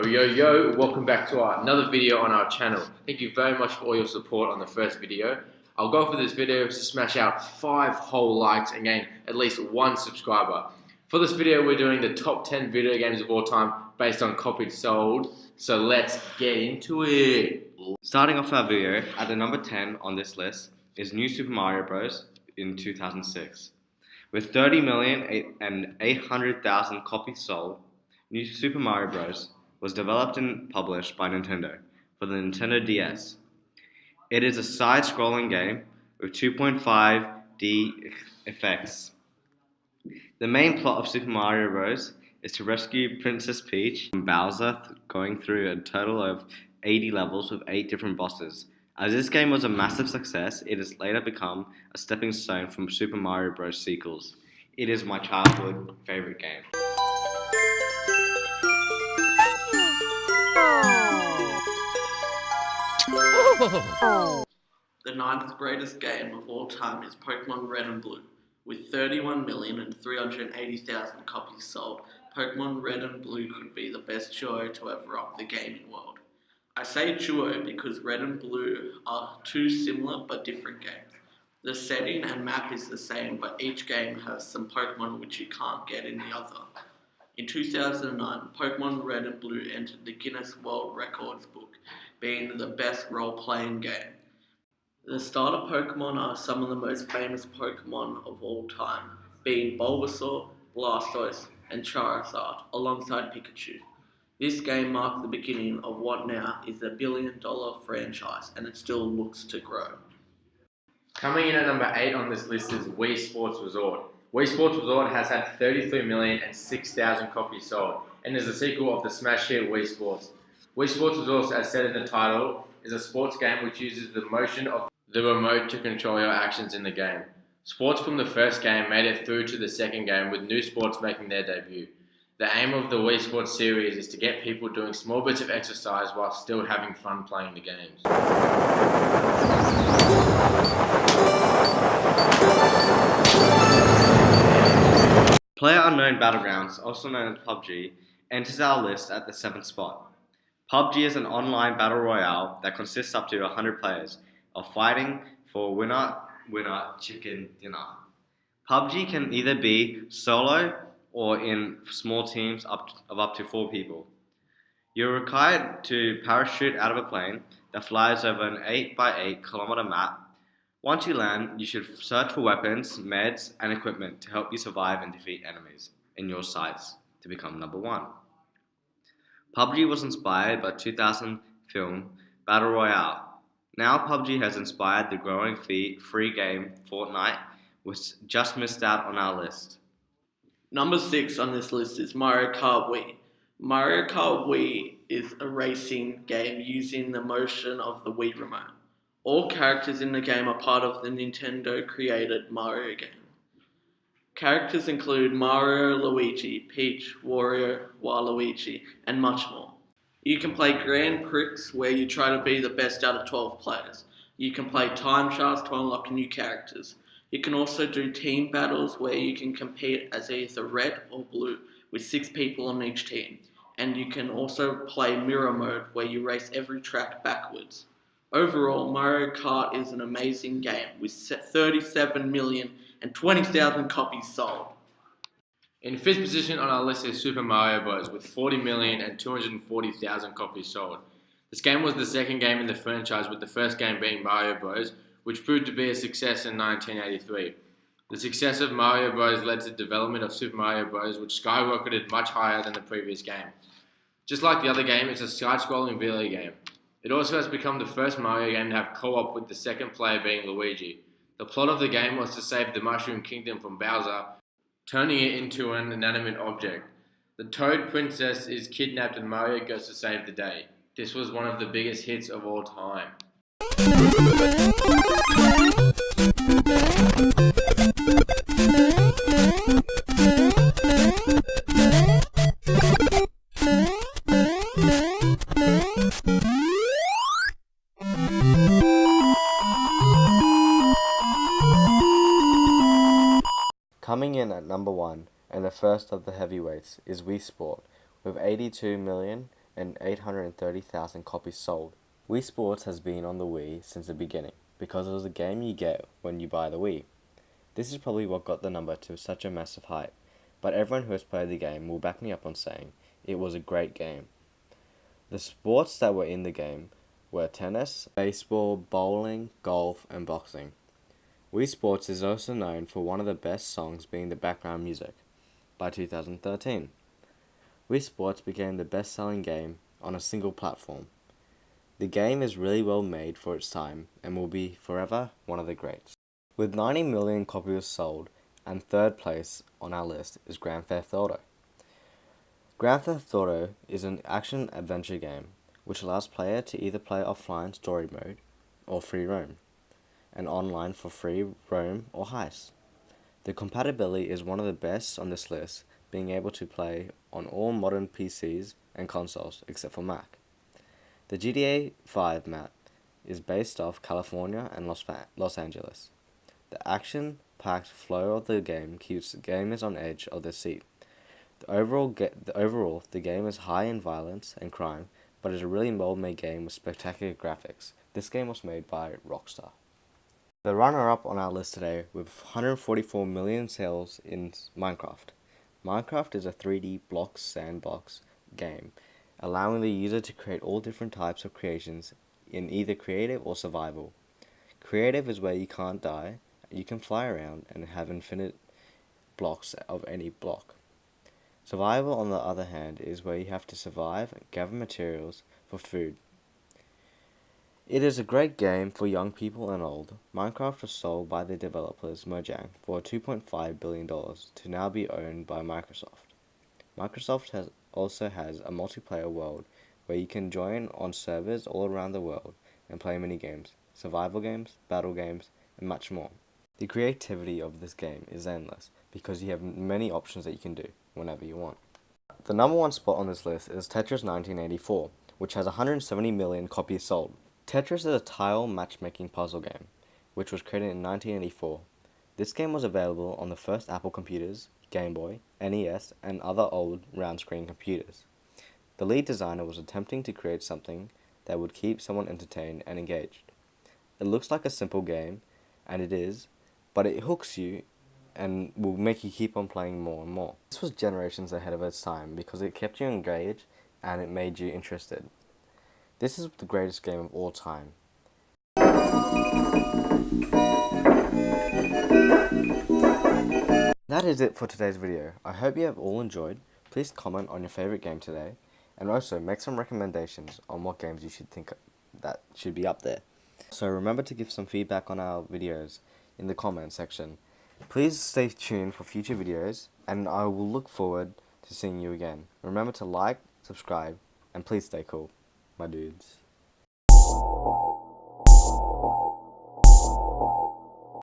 Yo, welcome back to another video on our channel. Thank you very much for all your support on the first video. Our goal for this video is to smash out 5 whole likes and gain at least 1 subscriber. For this video, we're doing the top 10 video games of all time based on copies sold. So let's get into it. Starting off our video, at the number 10 on this list is New Super Mario Bros. In 2006. With 30,800,000 copies sold, New Super Mario Bros. Was developed and published by Nintendo for the Nintendo DS. It is a side-scrolling game with 2.5D effects. The main plot of Super Mario Bros. Is to rescue Princess Peach from Bowser, going through a total of 80 levels with 8 different bosses. As this game was a massive success, it has later become a stepping stone from Super Mario Bros. Sequels. It is my childhood favorite game. The 9th greatest game of all time is Pokemon Red and Blue. With 31,380,000 copies sold, Pokemon Red and Blue could be the best duo to ever rock the gaming world. I say duo because Red and Blue are two similar but different games. The setting and map is the same, but each game has some Pokemon which you can't get in the other. In 2009, Pokemon Red and Blue entered the Guinness World Records book, being the best role-playing game. The starter Pokemon are some of the most famous Pokemon of all time, being Bulbasaur, Blastoise, and Charizard, alongside Pikachu. This game marked the beginning of what now is a billion-dollar franchise, and it still looks to grow. Coming in at number 8 on this list is Wii Sports Resort. Wii Sports Resort has had 33,006,000 copies sold, and is a sequel of the smash hit Wii Sports. Wii Sports Resort, as said in the title, is a sports game which uses the motion of the remote to control your actions in the game. Sports from the first game made it through to the second game, with new sports making their debut. The aim of the Wii Sports series is to get people doing small bits of exercise while still having fun playing the games. PlayerUnknown Battlegrounds, also known as PUBG, enters our list at the 7th spot. PUBG is an online battle royale that consists up to 100 players of fighting for winner chicken dinner. PUBG can either be solo or in small teams of up to 4 people. You're required to parachute out of a plane that flies over an 8x8 kilometer map. Once you land, you should search for weapons, meds, and equipment to help you survive and defeat enemies in your sights to become number 1. PUBG was inspired by 2000 film Battle Royale. Now PUBG has inspired the growing free game Fortnite, which just missed out on our list. Number 6 on this list is Mario Kart Wii. Mario Kart Wii is a racing game using the motion of the Wii remote. All characters in the game are part of the Nintendo-created Mario game. Characters include Mario, Luigi, Peach, Wario, Waluigi, and much more. You can play Grand Prix, where you try to be the best out of 12 players. You can play Time Trials to unlock new characters. You can also do team battles, where you can compete as either red or blue, with 6 people on each team. And you can also play Mirror Mode, where you race every track backwards. Overall, Mario Kart is an amazing game, with 37,020,000 copies sold. In 5th position on our list is Super Mario Bros. With 40,240,000 copies sold. This game was the second game in the franchise, with the first game being Mario Bros., which proved to be a success in 1983. The success of Mario Bros. Led to the development of Super Mario Bros., which skyrocketed much higher than the previous game. Just like the other game, it's a side-scrolling video game. It also has become the first Mario game to have co-op, with the second player being Luigi. The plot of the game was to save the Mushroom Kingdom from Bowser, turning it into an inanimate object. The Toad Princess is kidnapped and Mario goes to save the day. This was one of the biggest hits of all time. Coming in at number 1, and the first of the heavyweights, is Wii Sport, with 82,000,000 and 830,000 copies sold. Wii Sports has been on the Wii since the beginning, because it was a game you get when you buy the Wii. This is probably what got the number to such a massive height, but everyone who has played the game will back me up on saying it was a great game. The sports that were in the game were tennis, baseball, bowling, golf, and boxing. Wii Sports is also known for one of the best songs being the background music, by 2013. Wii Sports became the best-selling game on a single platform. The game is really well made for its time and will be forever one of the greats. With 90 million copies sold, and third place on our list is Grand Theft Auto. Grand Theft Auto is an action-adventure game which allows player to either play offline story mode or free roam, and online for free roam or heist. The compatibility is one of the best on this list, being able to play on all modern PCs and consoles except for Mac. The GTA 5 map is based off California and Los Angeles. The action-packed flow of the game keeps gamers on edge of their seat. Overall, the game is high in violence and crime, but is a really well-made game with spectacular graphics. This game was made by Rockstar. The runner-up on our list today with 144 million sales in Minecraft. Minecraft is a 3D block sandbox game, allowing the user to create all different types of creations in either creative or survival. Creative is where you can't die, you can fly around and have infinite blocks of any block. Survival, on the other hand, is where you have to survive and gather materials for food. It is a great game for young people and old. Minecraft was sold by the developers Mojang for $2.5 billion to now be owned by Microsoft. Microsoft also has a multiplayer world where you can join on servers all around the world and play mini games, survival games, battle games, and much more. The creativity of this game is endless because you have many options that you can do whenever you want. The number one spot on this list is Tetris 1984, which has 170 million copies sold. Tetris is a tile matchmaking puzzle game, which was created in 1984. This game was available on the first Apple computers, Game Boy, NES, and other old round-screen computers. The lead designer was attempting to create something that would keep someone entertained and engaged. It looks like a simple game, and it is, but it hooks you and will make you keep on playing more and more. This was generations ahead of its time because it kept you engaged and it made you interested. This is the greatest game of all time. That is it for today's video. I hope you have all enjoyed. Please comment on your favorite game today, and also make some recommendations on what games you should think that should be up there. So remember to give some feedback on our videos in the comment section. Please stay tuned for future videos, and I will look forward to seeing you again. Remember to like, subscribe, and please stay cool, my dudes.